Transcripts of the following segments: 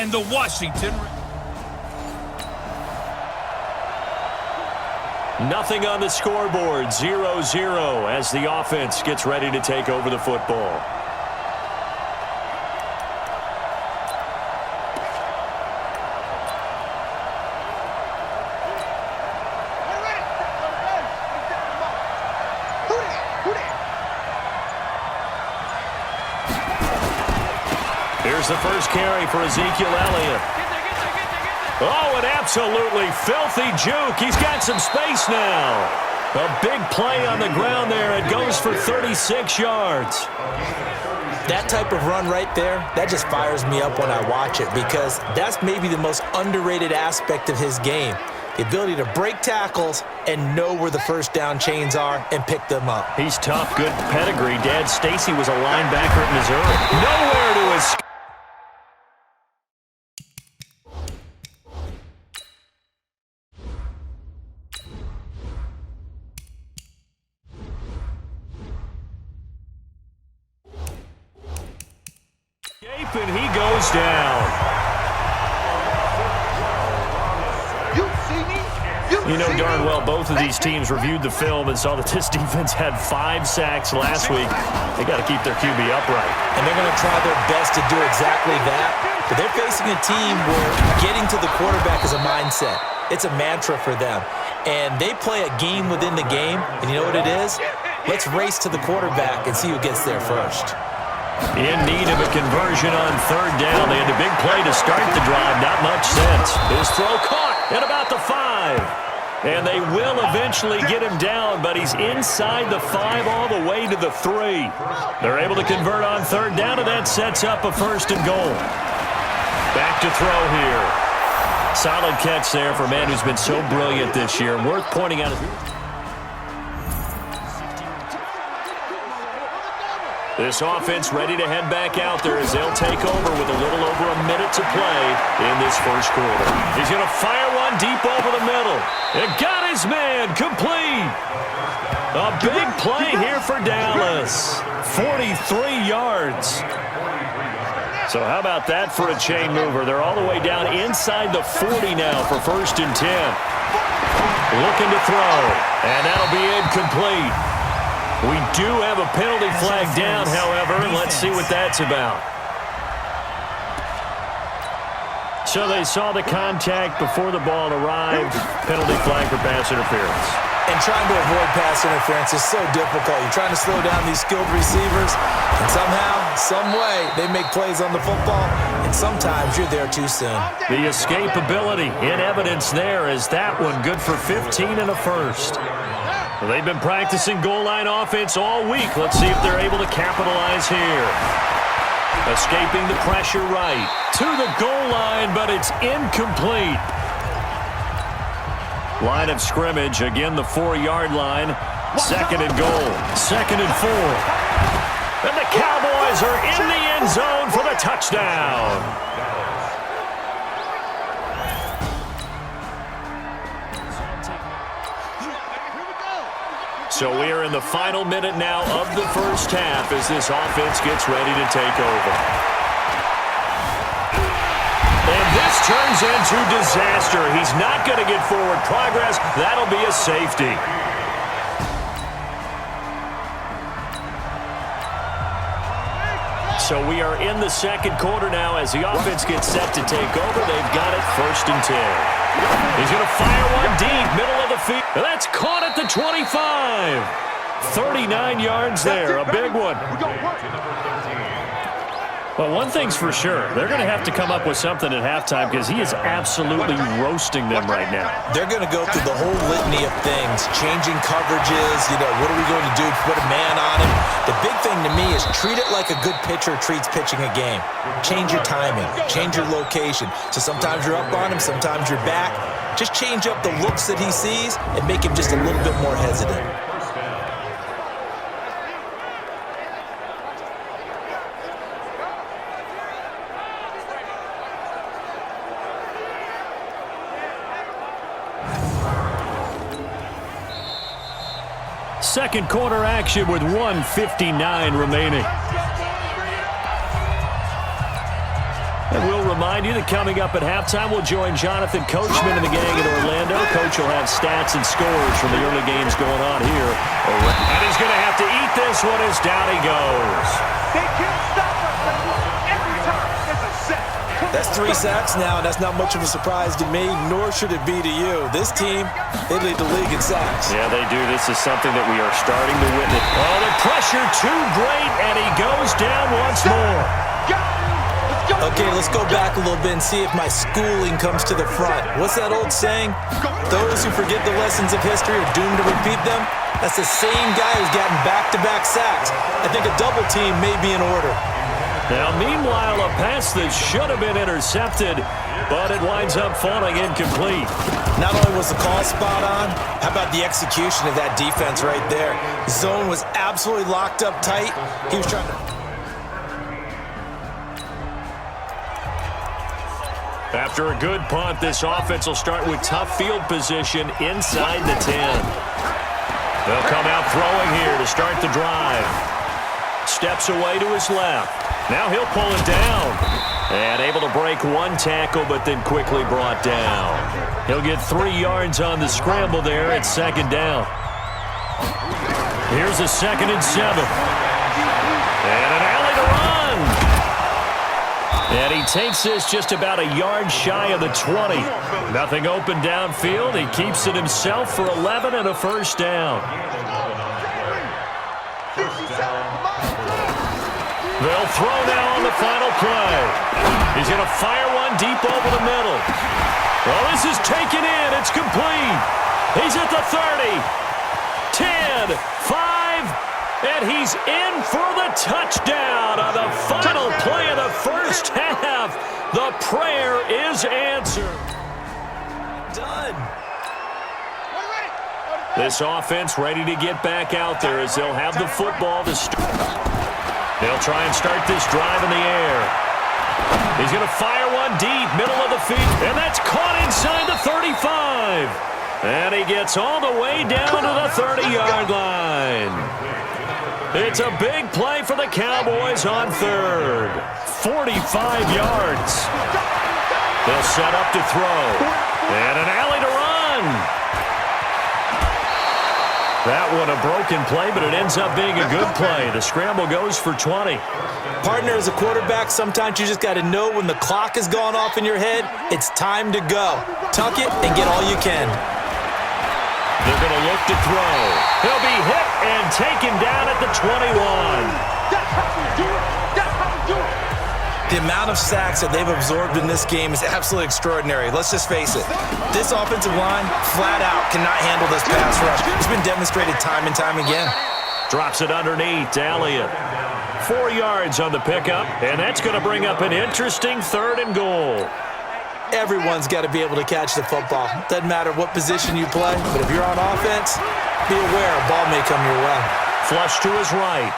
And the Washington. Nothing on the scoreboard, 0-0 as the offense gets ready to take over the football. Here's the first carry for Ezekiel Elliott. Oh, an absolutely filthy juke. He's got some space now. A big play on the ground there. It goes for 36 yards. That type of run right there, that just fires me up when I watch it because that's maybe the most underrated aspect of his game. The ability to break tackles and know where the first down chains are and pick them up. He's tough, good pedigree. Dad Stacy was a linebacker at Missouri. Nowhere to escape. And he goes down. You know darn well both of these teams reviewed the film and saw that this defense had 5 sacks last week. They got to keep their QB upright. And they're going to try their best to do exactly that. But they're facing a team where getting to the quarterback is a mindset. It's a mantra for them. And they play a game within the game. And you know what it is? Let's race to the quarterback and see who gets there first. In need of a conversion on third down. They had a big play to start the drive. Not much sense. His throw caught at about the 5. And they will eventually get him down, but he's inside the 5 all the way to the 3. They're able to convert on third down, and that sets up a 1st and goal. Back to throw here. Solid catch there for a man who's been so brilliant this year. Worth pointing out. This offense ready to head back out there as they'll take over with a little over a minute to play in this first quarter. He's going to fire one deep over the middle. It got his man complete. A big play here for Dallas. 43 yards. So how about that for a chain mover? They're all the way down inside the 40 now for 1st and 10. Looking to throw, and that'll be incomplete. We do have a penalty flag down, however, and let's see what that's about. So they saw the contact before the ball arrived. Penalty flag for pass interference. And trying to avoid pass interference is so difficult. You're trying to slow down these skilled receivers, and somehow, some way, they make plays on the football, and sometimes you're there too soon. The escapability in evidence there is that one good for 15 and a 1st. Well, they've been practicing goal line offense all week. Let's see if they're able to capitalize here. Escaping the pressure right to the goal line, but it's incomplete. Line of scrimmage, again the 4-yard line. 2nd and goal, 2nd and 4. And the Cowboys are in the end zone for the touchdown. So we are in the final minute now of the first half as this offense gets ready to take over. And this turns into disaster. He's not going to get forward progress. That'll be a safety. So we are in the 2nd quarter now as the offense gets set to take over. They've got it 1st and 10. He's going to fire one deep, middle of the field. That's caught at the 25. 39 yards there, a big one. Well, one thing's for sure. They're going to have to come up with something at halftime because he is absolutely roasting them right now. They're going to go through the whole litany of things, changing coverages, what are we going to do? Put a man on him. The big thing to me is treat it like a good pitcher treats pitching a game. Change your timing, change your location. So sometimes you're up on him, sometimes you're back. Just change up the looks that he sees and make him just a little bit more hesitant. Second quarter action with 1:59 remaining. And we'll remind remind you that coming up at halftime, we'll join Jonathan Coachman and the gang in Orlando. Coach will have stats and scores from the early games going on here. And he's going to have to eat this one as down he goes. They can't stop us. Every time it's a set. That's 3 sacks now, and that's not much of a surprise to me, nor should it be to you. This team, they lead the league in sacks. Yeah, they do. This is something that we are starting to witness. Oh, the pressure too great, and he goes down once more. Okay, let's go back a little bit and see if my schooling comes to the front. What's that old saying? Those who forget the lessons of history are doomed to repeat them. That's the same guy who's gotten back-to-back sacks. I think a double team may be in order. Now, meanwhile, a pass that should have been intercepted, but it winds up falling incomplete. Not only was the call spot on, how about the execution of that defense right there? Zone was absolutely locked up tight. He was trying to... After a good punt, this offense will start with tough field position inside the 10. They'll come out throwing here to start the drive. Steps away to his left. Now he'll pull it down. And able to break one tackle, but then quickly brought down. He'll get 3 yards on the scramble there at second down. Here's a 2nd and 7. And an alley to run. And he takes this just about a yard shy of the 20. Nothing open downfield. He keeps it himself for 11 and a first down. They'll throw now on the final play. He's going to fire one deep over the middle. Well, this is taken in. It's complete. He's at the 30. 10, 5, and he's in for the touchdown on the final play of the first half. The prayer is answered. Done. This offense ready to get back out there as they'll have the football to start. They'll try and start this drive in the air. He's going to fire one deep, middle of the field, and that's caught inside the 35. And he gets all the way down to the 30-yard line. It's a big play for the Cowboys on third. 45 yards. They'll set up to throw. And an alley to run. That one a broken play, but it ends up being a good play. The scramble goes for 20. Partner, as a quarterback, sometimes you just got to know when the clock has gone off in your head, it's time to go. Tuck it and get all you can. They're going to look to throw. He'll be hit and taken down at the 21. That's how we do it. That's how we do it. The amount of sacks that they've absorbed in this game is absolutely extraordinary. Let's just face it. This offensive line, flat out, cannot handle this pass rush. It's been demonstrated time and time again. Drops it underneath to Elliott. 4 yards on the pickup, and that's going to bring up an interesting 3rd and goal. Everyone's got to be able to catch the football. Doesn't matter what position you play, but if you're on offense, be aware a ball may come your way. Flush to his right.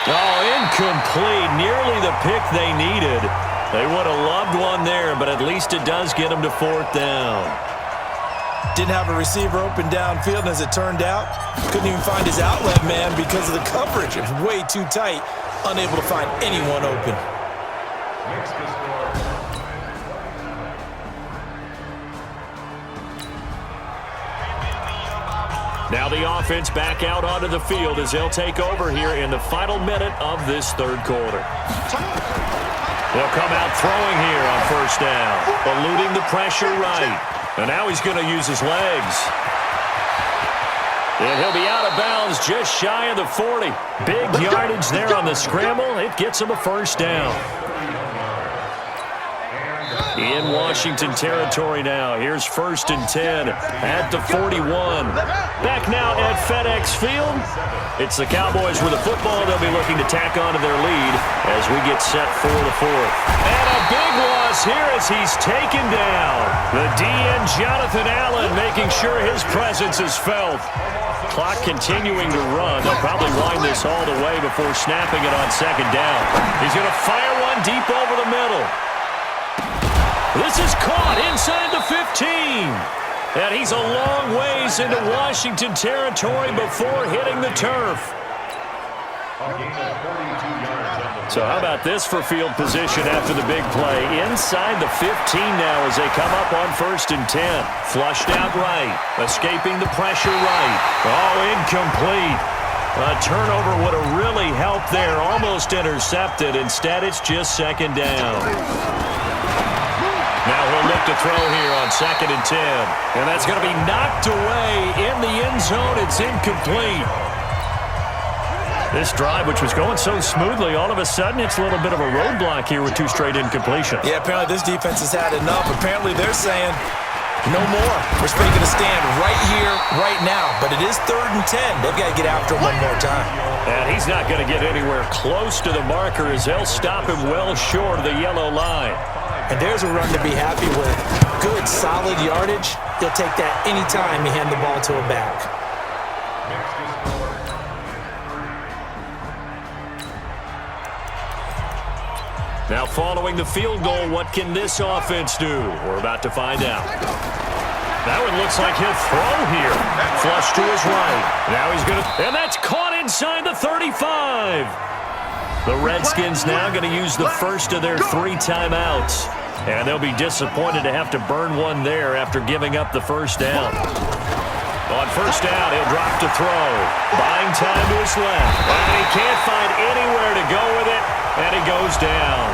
Oh, incomplete. Nearly the pick they needed. They would have loved one there, but at least it does get them to 4th down. Didn't have a receiver open downfield, and as it turned out, couldn't even find his outlet man because of the coverage. It was way too tight, unable to find anyone open. Now the offense back out onto the field as they'll take over here in the final minute of this 3rd quarter. They'll come out throwing here on 1st down, eluding the pressure right. And now he's going to use his legs. And he'll be out of bounds just shy of the 40. Big yardage there on the scramble. It gets him a 1st down. In Washington territory now. Here's 1st and 10 at the 41. Back now at FedEx Field. It's the Cowboys with the football. They'll be looking to tack onto their lead as we get set for the 4th. And a big loss here as he's taken down. The DN Jonathan Allen making sure his presence is felt. Clock continuing to run. They'll probably wind this all the way before snapping it on 2nd down. He's going to fire one deep over the middle. This is caught inside the 15. And he's a long ways into Washington territory before hitting the turf. So how about this for field position after the big play? Inside the 15 now as they come up on 1st and 10. Flushed out right. Escaping the pressure right. Oh, incomplete. A turnover would have really helped there. Almost intercepted. Instead, it's just 2nd down. Now he'll look to throw here on 2nd and 10. And that's going to be knocked away in the end zone. It's incomplete. This drive, which was going so smoothly, all of a sudden it's a little bit of a roadblock here with 2 straight incompletions. Yeah, apparently this defense has had enough. Apparently they're saying, no more. We're making a stand right here, right now. But it is 3rd and 10. They've got to get after him one more time. And he's not going to get anywhere close to the marker as they'll stop him well short of the yellow line. And there's a run to be happy with. Good, solid yardage. He'll take that anytime you hand the ball to a back. Now following the field goal, what can this offense do? We're about to find out. That one looks like he'll throw here. Flush to his right. Now he's going to, and that's caught inside the 35. The Redskins now going to use the first of their 3 timeouts. And they'll be disappointed to have to burn one there after giving up the 1st down. On 1st down, he'll drop to throw. Buying time to his left. And he can't find anywhere to go with it. And he goes down.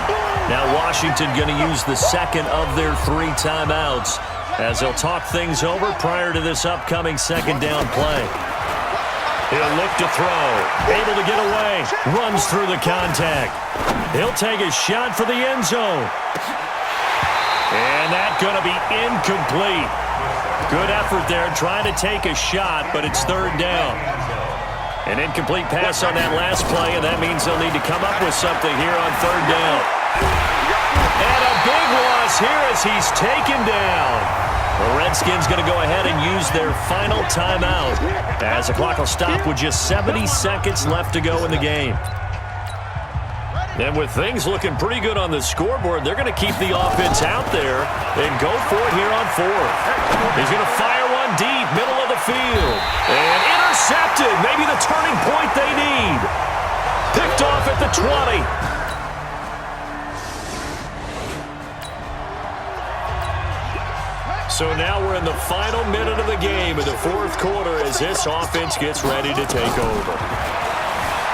Now Washington going to use the 2nd of their 3 timeouts as they'll talk things over prior to this upcoming 2nd down play. He'll look to throw. Able to get away. Runs through the contact. He'll take a shot for the end zone. And that's going to be incomplete. Good effort there trying to take a shot, but it's 3rd down. An incomplete pass on that last play, and that means they'll need to come up with something here on 3rd down. And a big loss here as he's taken down. The Redskins going to go ahead and use their final timeout as the clock will stop with just 70 seconds left to go in the game. And with things looking pretty good on the scoreboard, they're going to keep the offense out there and go for it here on 4th. He's going to fire one deep, middle of the field. And intercepted. Maybe the turning point they need. Picked off at the 20. So now we're in the final minute of the game in the 4th quarter as this offense gets ready to take over.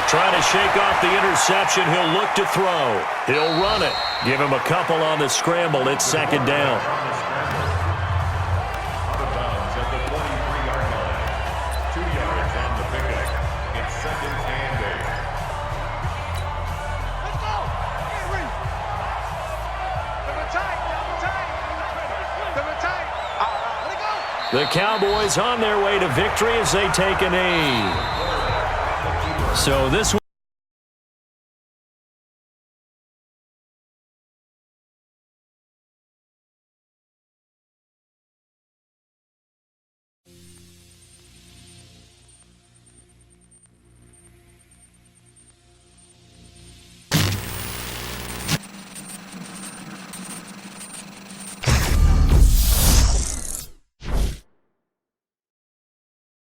Trying to shake off the interception. He'll look to throw. He'll run it. Give him a couple on the scramble. It's 2nd down. The Cowboys on their way to victory as they take a knee. So this